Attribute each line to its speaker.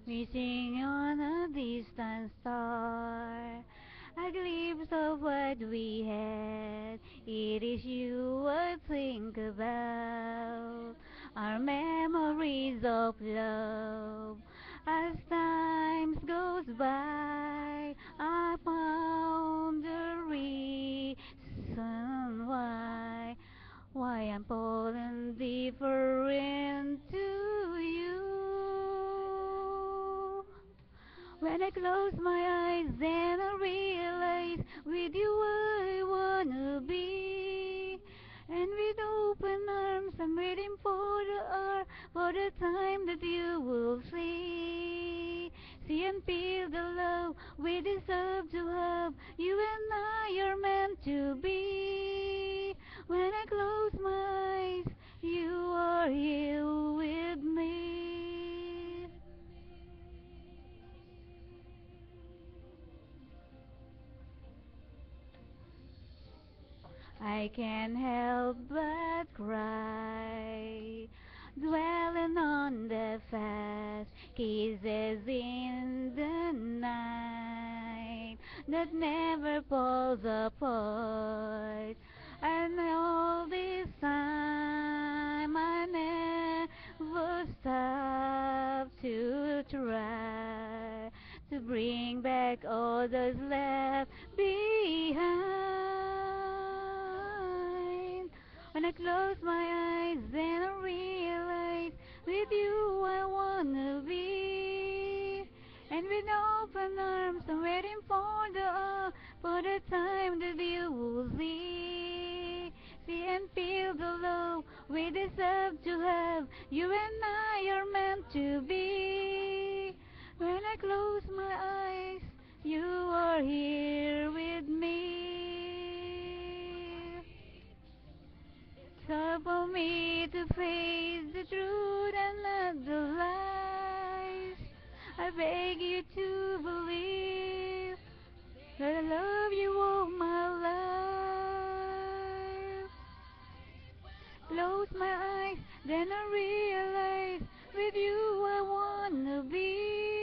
Speaker 1: Reaching on a distant star, a glimpse of what we had. It is you I think about, our memories of love. As time goes by, I found the reason why I'm falling different to you. When I close my eyes, then I realize with you I wanna be. And with open arms, I'm waiting for the hour, for the time that you will see. See and feel the love we deserve to have. You and I are meant to be. When I close my eyes, you are here with me. I can't help but cry, dwelling on the fast kisses in the night that never falls apart. And all this time I never stop to try to bring back all that's left behind. When I close my eyes, then I realize with you I wanna be. And with open arms, I'm waiting for the time that you will see. See and feel the love we deserve to have. You and I are meant to be. When I close my eyes, you are here with me. It's hard for me to face the truth and not the lies. I beg you to believe that I love you all my life. Close my eyes, then I realize with you I wanna be.